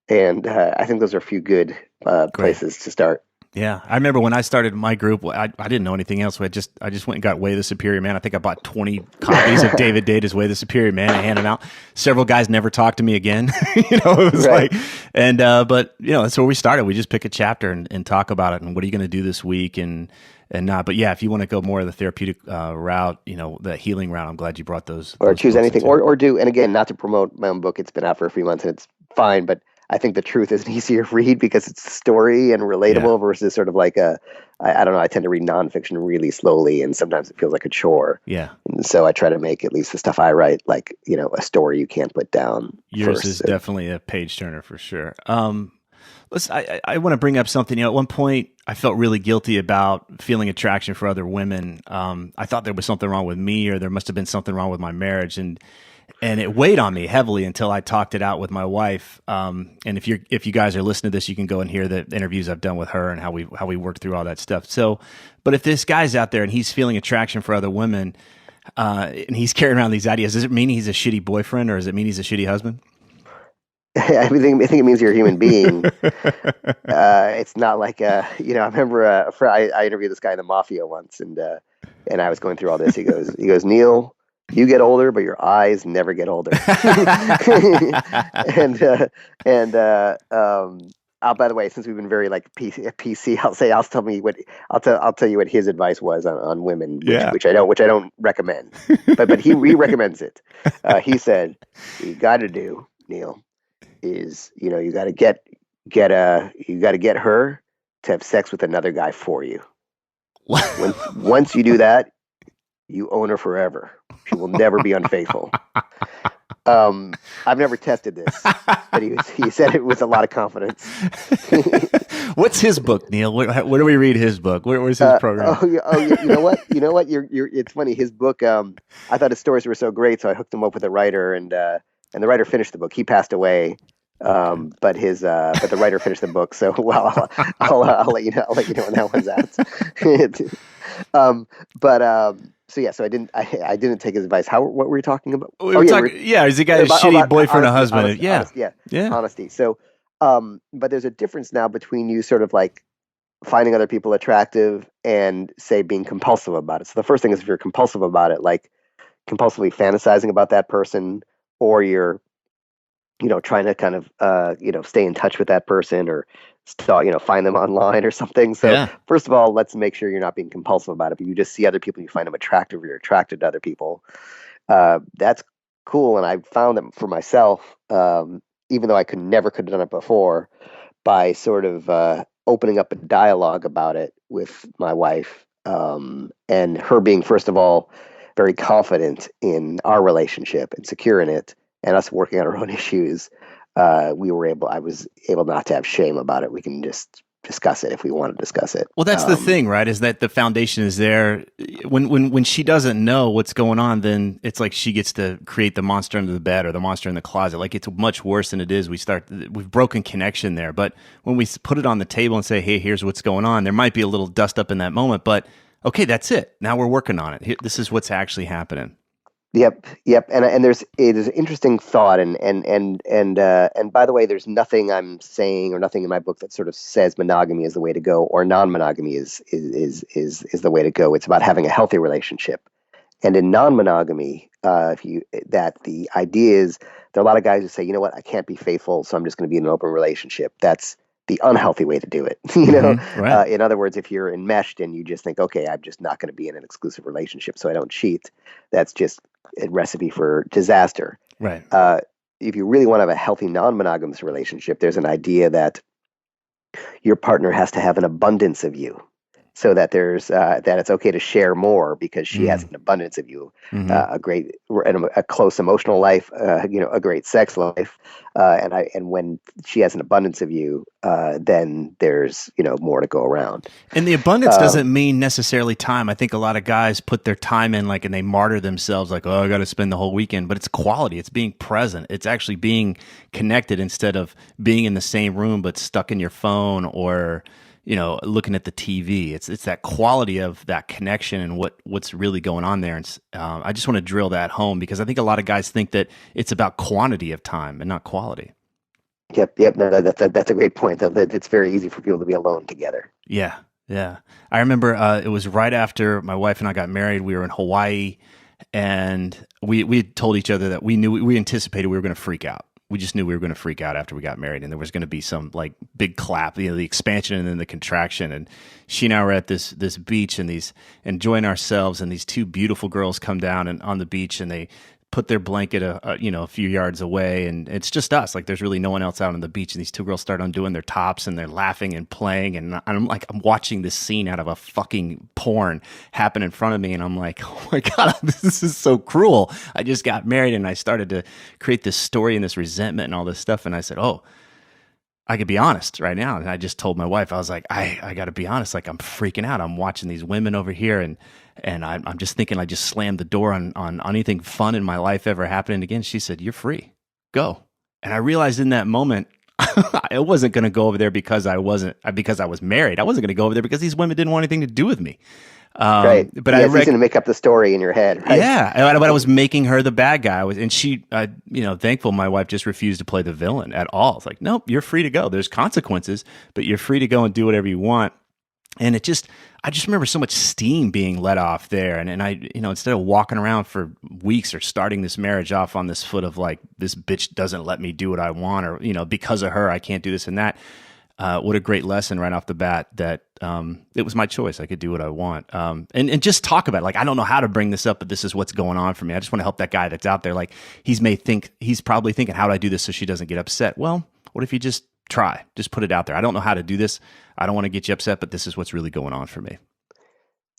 And I think those are a few good places to start. Yeah, I remember when I started my group, I didn't know anything else. I just went and got Way the Superior Man. I think I bought 20 copies of David Data's Way the Superior Man and handed them out. Several guys never talked to me again. It was right. But that's where we started. We just pick a chapter and talk about it. And what are you going to do this week and not. But yeah, if you want to go more of the therapeutic route, the healing route, I'm glad you brought those. Or choose anything, or do. And again, not to promote my own book, it's been out for a few months and it's fine, but I think The Truth is an easier read because it's a story and relatable versus sort of like I don't know, I tend to read nonfiction really slowly and sometimes it feels like a chore. Yeah. And so I try to make at least the stuff I write like, a story you can't put down. Yours is definitely a page turner for sure. I want to bring up something. At one point I felt really guilty about feeling attraction for other women. I thought there was something wrong with me or there must have been something wrong with my marriage. And it weighed on me heavily until I talked it out with my wife. And if you guys are listening to this, you can go and hear the interviews I've done with her and how we worked through all that stuff. So, but if this guy's out there and he's feeling attraction for other women, and he's carrying around these ideas, does it mean he's a shitty boyfriend or does it mean he's a shitty husband? I think it means you're a human being. It's not like I remember I interviewed this guy in the mafia once, and I was going through all this. He goes, Neil, you get older, but your eyes never get older. By the way, since we've been very like PC, I'll tell you what his advice was on women, which I don't recommend, but he recommends it. He said, "What you got to do, Neil, is you got to get her to have sex with another guy for you. Once you do that, you own her forever. She will never be unfaithful." I've never tested this, but he said it with a lot of confidence. What's his book, Neil? Where do we read his book? Where's his program? You know what? It's funny. His book. I thought his stories were so great, so I hooked him up with a writer, and the writer finished the book. He passed away. But the writer finished the book. So I'll let you know when that one's out. So I didn't take his advice. What were we talking about? Is the guy a shitty boyfriend or husband? Honesty, honesty. So, but there's a difference now between you sort of like finding other people attractive and say being compulsive about it. So the first thing is if you're compulsive about it, like compulsively fantasizing about that person, or you're trying to kind of stay in touch with that person or find them online or something. So first of all, let's make sure you're not being compulsive about it, but you just see other people, you find them attractive, or you're attracted to other people. That's cool. And I found that for myself, even though I never could have done it before, by sort of opening up a dialogue about it with my wife, and her being, first of all, very confident in our relationship and secure in it. and us working on our own issues, I was able not to have shame about it. We can just discuss it if we want to discuss it. Well, that's the thing, right? Is that the foundation is there. When she doesn't know what's going on, then it's like she gets to create the monster under the bed or the monster in the closet. Like, it's much worse than it is. We've broken connection there. But when we put it on the table and say, "Hey, here's what's going on," there might be a little dust up in that moment, but okay, that's it. Now we're working on it. This is what's actually happening. Yep. And there's an interesting thought, and by the way, there's nothing I'm saying or nothing in my book that sort of says monogamy is the way to go or non-monogamy is the way to go. It's about having a healthy relationship. And in non-monogamy, that the idea is there are a lot of guys who say, you know what, I can't be faithful, so I'm just going to be in an open relationship. That's the unhealthy way to do it. Right. In other words, if you're enmeshed and you just think, okay, I'm just not going to be in an exclusive relationship, so I don't cheat, that's just a recipe for disaster. Right. If you really want to have a healthy non-monogamous relationship, there's an idea that your partner has to have an abundance of you, so that there's that it's okay to share more because she has an abundance of you, a close emotional life, a great sex life, and when she has an abundance of you, then there's more to go around. And the abundance doesn't mean necessarily time. I think a lot of guys put their time in, and they martyr themselves, like, oh, I got to spend the whole weekend. But it's quality. It's being present. It's actually being connected instead of being in the same room but stuck in your phone or looking at the TV. It's that quality of that connection and what's really going on there. And I just want to drill that home because I think a lot of guys think that it's about quantity of time and not quality. Yep. No, that's a great point. Though, that it's very easy for people to be alone together. Yeah. I remember it was right after my wife and I got married. We were in Hawaii, and we had told each other that we anticipated we were going to freak out. We just knew we were going to freak out after we got married, and there was going to be some big clap, the expansion and then the contraction. And she and I were at this beach and enjoying ourselves, and these two beautiful girls come down and on the beach, and they put their blanket a few yards away, and it's just us. There's really no one else out on the beach, and these two girls start undoing their tops, and they're laughing and playing, and I'm watching this scene out of a fucking porn happen in front of me, and I'm like, oh my God, this is so cruel. I just got married, and I started to create this story and this resentment and all this stuff, and I said, oh, I could be honest right now. And I just told my wife, I was like, I got to be honest. I'm freaking out. I'm watching these women over here, and I'm just thinking I just slammed the door on anything fun in my life ever happening again. She said, you're free. Go. And I realized in that moment, I wasn't going to go over there because I was married. I wasn't going to go over there because these women didn't want anything to do with me. Right. But it's easy to make up the story in your head. Right? Yeah. But I was making her the bad guy. And she, thankful my wife just refused to play the villain at all. It's like, nope, you're free to go. There's consequences, but you're free to go and do whatever you want. And I just remember so much steam being let off there. And I, instead of walking around for weeks or starting this marriage off on this foot of this bitch doesn't let me do what I want, or, because of her, I can't do this and that. What a great lesson right off the bat that it was my choice. I could do what I want. And just talk about it. I don't know how to bring this up, but this is what's going on for me. I just want to help that guy that's out there. He's probably thinking, how do I do this so she doesn't get upset? Well, what if you just try? Just put it out there. I don't know how to do this. I don't want to get you upset, but this is what's really going on for me.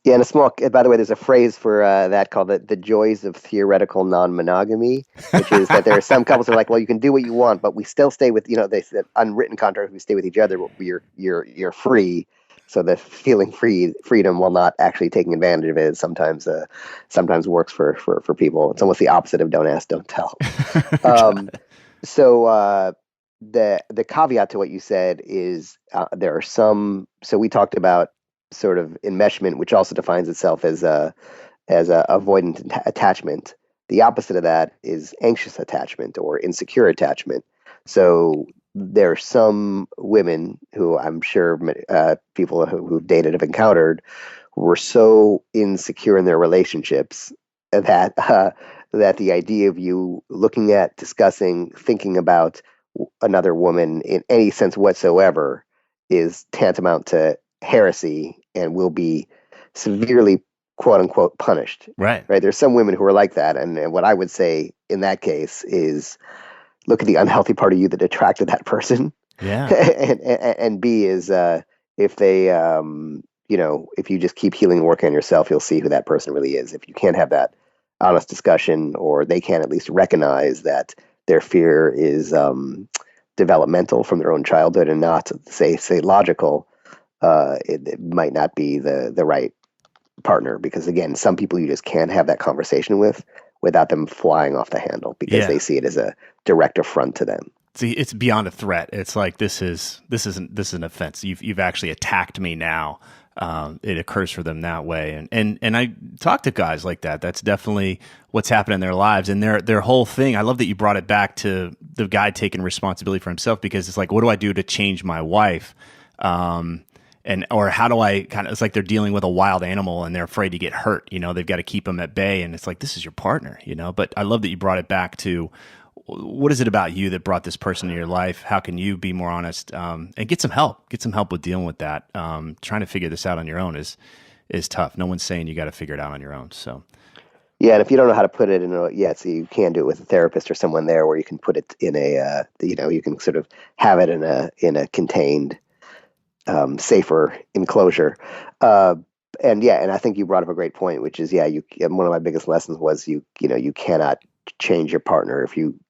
Yeah, and by the way, there's a phrase for that called the joys of theoretical non-monogamy, which is that there are some couples that are like, well, you can do what you want, but we still stay with, they said unwritten contract, we stay with each other, but you're free. So the feeling freedom while not actually taking advantage of it sometimes works for people. It's almost the opposite of don't ask, don't tell. So the caveat to what you said is there are some. So we talked about sort of enmeshment, which also defines itself as a avoidant attachment. The opposite of that is anxious attachment or insecure attachment. So there are some women who I'm sure people who've dated have encountered who were so insecure in their relationships that that the idea of you looking at, discussing, thinking about another woman in any sense whatsoever is tantamount to heresy and will be severely, quote unquote, punished. Right. There's some women who are like that. And what I would say in that case is look at the unhealthy part of you that attracted that person. Yeah. and B is if they, if you just keep healing and working on yourself, you'll see who that person really is. If you can't have that honest discussion, or they can't at least recognize that their fear is developmental from their own childhood and not say logical, it might not be the right partner, because again, some people you just can't have that conversation with without them flying off the handle because they see it as a direct affront to them. See, it's beyond a threat. It's like this is an offense. You've actually attacked me now. It occurs for them that way, and I talk to guys like that. That's definitely what's happened in their lives, and their whole thing. I love that you brought it back to the guy taking responsibility for himself, because it's like, what do I do to change my wife? Or how do I it's like they're dealing with a wild animal and they're afraid to get hurt. They've got to keep them at bay, and it's like, this is your partner. But I love that you brought it back to, what is it about you that brought this person into your life? How can you be more honest, and get some help? Get some help with dealing with that. Trying to figure this out on your own is tough. No one's saying you got to figure it out on your own. So, yeah, and if you don't know how to put it so you can do it with a therapist or someone there, where you can put it in you can sort of have it in a contained, safer enclosure. And I think you brought up a great point, which is, one of my biggest lessons was you cannot change your partner. If you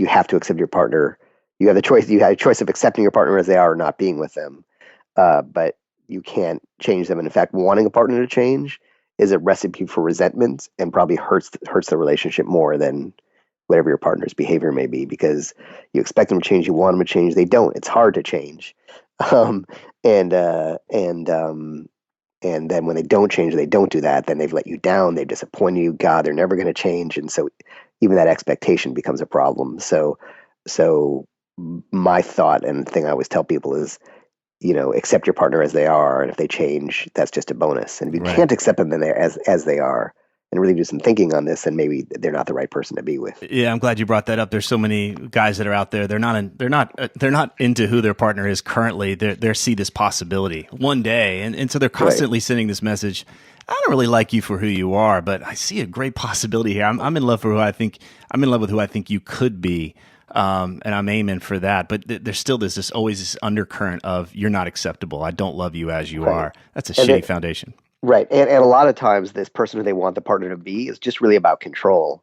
have to accept your partner. You have a choice of accepting your partner as they are or not being with them. But you can't change them. And in fact, wanting a partner to change is a recipe for resentment and probably hurts the relationship more than whatever your partner's behavior may be, because you expect them to change, you want them to change, they don't. It's hard to change. And then when they don't change, they don't do that, then they've let you down, they've disappointed you. God, they're never going to change. And so even that expectation becomes a problem. So my thought and the thing I always tell people is, accept your partner as they are. And if they change, that's just a bonus. And if you can't accept them as they are, and really do some thinking on this, and maybe they're not the right person to be with. Yeah, I'm glad you brought that up. There's so many guys that are out there. They're not into who their partner is currently. They see this possibility one day, and so they're constantly sending this message. I don't really like you for who you are, but I see a great possibility here. I'm in love I'm in love with who I think you could be, and I'm aiming for that. But there's still always this undercurrent of, you're not acceptable. I don't love you as you are. That's a shitty foundation. Right. And a lot of times this person who they want the partner to be is just really about control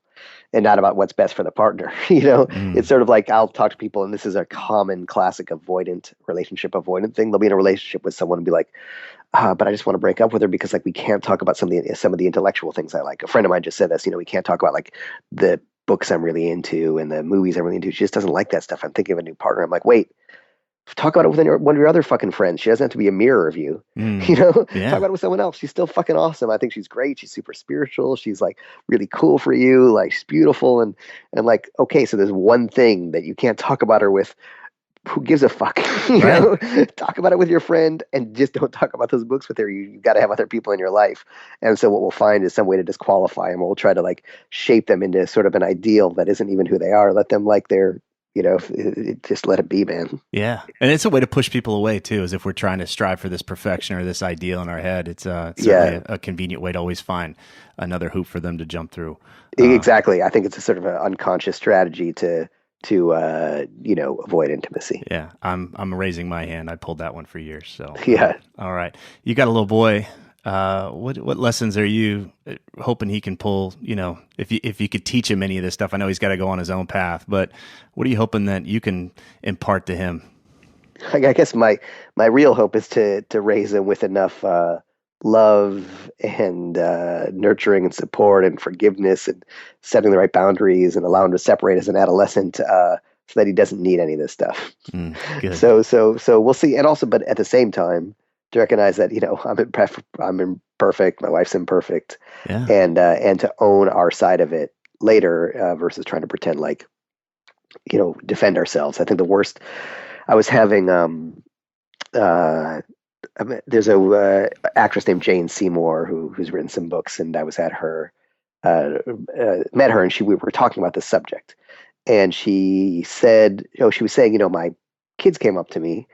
and not about what's best for the partner. It's sort of like, I'll talk to people, and this is a common classic relationship avoidant thing. They'll be in a relationship with someone and be like, but I just want to break up with her because we can't talk about some of the intellectual things I like. A friend of mine just said this, we can't talk about like the books I'm really into and the movies I'm really into. She just doesn't like that stuff. I'm thinking of a new partner. I'm like, wait, talk about it with one of your other fucking friends. She doesn't have to be a mirror of you. Talk about it with someone else. She's still fucking awesome. I think she's great. She's super spiritual. She's like really cool for you. Like, she's beautiful. And like, okay, so there's one thing that you can't talk about her with. Who gives a fuck? Talk about it with your friend, and just don't talk about those books with her. You got to have other people in your life. And so what we'll find is some way to disqualify them. We'll try to like shape them into sort of an ideal that isn't even who they are. Let them like their, just let it be, man. Yeah. And it's a way to push people away too, is if we're trying to strive for this perfection or this ideal in our head. It's certainly a convenient way to always find another hoop for them to jump through. Exactly. I think it's a sort of an unconscious strategy to avoid intimacy. Yeah. I'm raising my hand. I pulled that one for years. So all right. You got a little boy. What lessons are you hoping he can pull? If you could teach him any of this stuff, I know he's got to go on his own path, but what are you hoping that you can impart to him? I guess my real hope is to raise him with enough love and nurturing and support and forgiveness and setting the right boundaries and allow him to separate as an adolescent, so that he doesn't need any of this stuff. Good. So we'll see. And also, but at the same time, to recognize that, I'm imperfect, my wife's imperfect, and to own our side of it later, versus trying to pretend like, defend ourselves. I think the worst. I was having there's a actress named Jane Seymour who's written some books, and I was at her, met her, and we were talking about this subject, and she said, she was saying, my kids came up to me.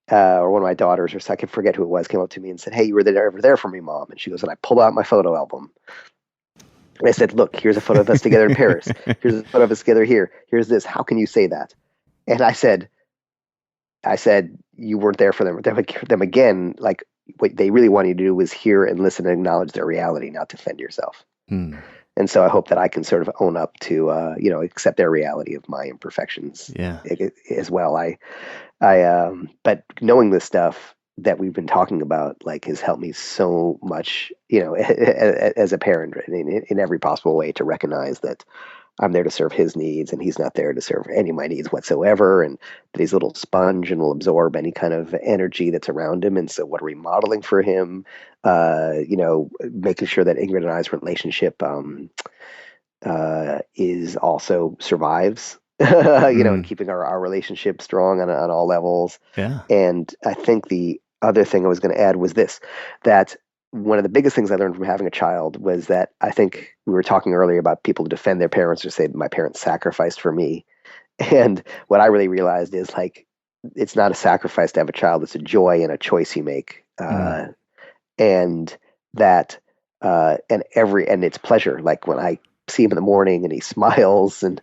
Or one of my daughters, or so I can forget who it was, came up to me and said, "Hey, you were ever there for me, Mom?" And she goes, and I pulled out my photo album. And I said, "Look, here's a photo of us together in Paris. Here's a photo of us together here. Here's this. How can you say that?" And I said, "You weren't there for them again. Like, what they really want you to do was hear and listen and acknowledge their reality, not defend yourself." And so I hope that I can sort of own up to, accept their reality of my imperfections Yeah. as well. But knowing this stuff that we've been talking about, like, has helped me so much, as a parent in every possible way, to recognize that I'm there to serve his needs and he's not there to serve any of my needs whatsoever. And that he's a little sponge and will absorb any kind of energy that's around him. And so what are we modeling for him? Making sure that Ingrid and I's relationship is also survives, and keeping our relationship strong on all levels. Yeah. And I think the other thing I was going to add was this, that one of the biggest things I learned from having a child was that I think we were talking earlier about people who defend their parents or say my parents sacrificed for me. And what I really realized is, like, it's not a sacrifice to have a child. It's a joy and a choice you make. And that, and it's pleasure. Like when I see him in the morning and he smiles and,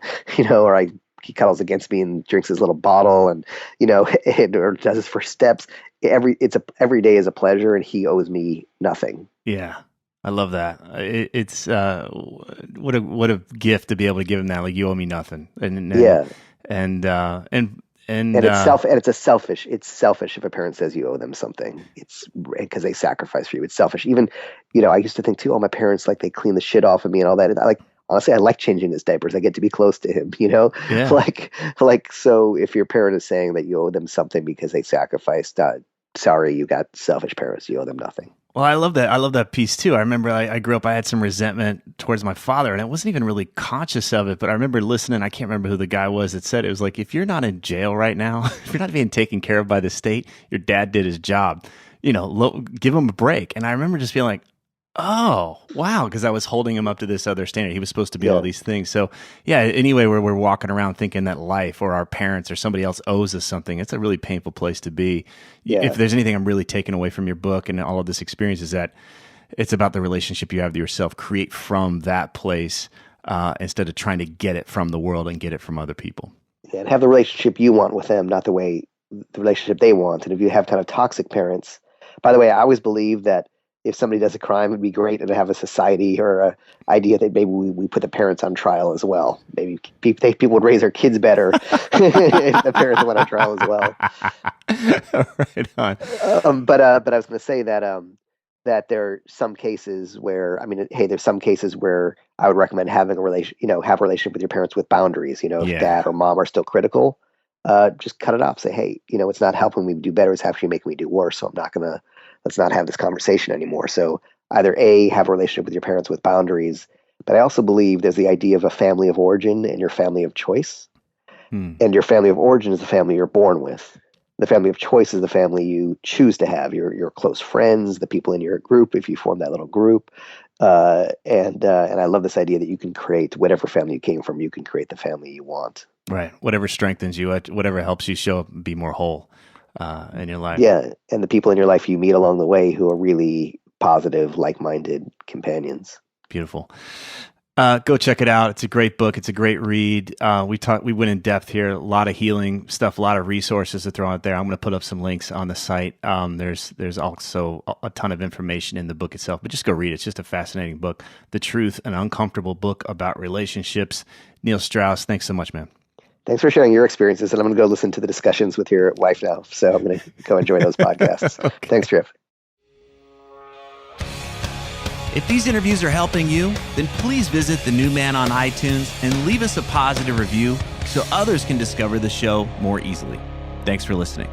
or he cuddles against me and drinks his little bottle and, or does his first steps. Every day is a pleasure, and he owes me nothing. Yeah. I love that. It's what a gift to be able to give him that. Like, you owe me nothing. And it's selfish if a parent says you owe them something. It's because they sacrifice for you. It's selfish. Even, I used to think too, my parents, like, they clean the shit off of me and all that. And honestly, I like changing his diapers. I get to be close to him, Yeah. So if your parent is saying that you owe them something because they sacrificed, sorry, you got selfish parents. You owe them nothing. Well, I love that. I love that piece too. I remember I grew up, I had some resentment towards my father, and I wasn't even really conscious of it, but I remember listening. I can't remember who the guy was that said it was like, if you're not in jail right now, if you're not being taken care of by the state, your dad did his job, give him a break. And I remember just feeling like, oh, wow, because I was holding him up to this other standard. He was supposed to be all these things. So, yeah, anyway, where we're walking around thinking that life or our parents or somebody else owes us something, it's a really painful place to be. Yeah. If there's anything I'm really taking away from your book and all of this experience, is that it's about the relationship you have to yourself. Create from that place instead of trying to get it from the world and get it from other people. Yeah, and have the relationship you want with them, not the relationship they want. And if you have kind of toxic parents, by the way, I always believe that if somebody does a crime, it'd be great to have a society or a idea that maybe we put the parents on trial as well. Maybe people would raise their kids better if the parents went on trial as well. Right on. But I was going to say that there are some cases where, there's some cases where I would recommend having have a relationship with your parents with boundaries. If dad or mom are still critical, just cut it off. Say, hey, it's not helping me do better. It's actually making me do worse. So let's not have this conversation anymore. So either have a relationship with your parents with boundaries, but I also believe there's the idea of a family of origin and your family of choice. And your family of origin is the family you're born with. The family of choice is the family you choose to have, your close friends, the people in your group, if you form that little group. And I love this idea that you can create whatever family you came from, you can create the family you want. Right. Whatever strengthens you, whatever helps you show up and be more whole in your life. Yeah. And the people in your life you meet along the way who are really positive, like-minded companions. Beautiful. Go check it out. It's a great book. It's a great read. We went in depth here, a lot of healing stuff, a lot of resources to throw out there. I'm going to put up some links on the site. There's also a ton of information in the book itself, but just go read it. It's just a fascinating book. The Truth, an uncomfortable book about relationships. Neil Strauss, thanks so much, man. Thanks for sharing your experiences, and I'm going to go listen to the discussions with your wife now. So I'm going to go enjoy those podcasts. Okay. Thanks, Tripp. If these interviews are helping you, then please visit The New Man on iTunes and leave us a positive review so others can discover the show more easily. Thanks for listening.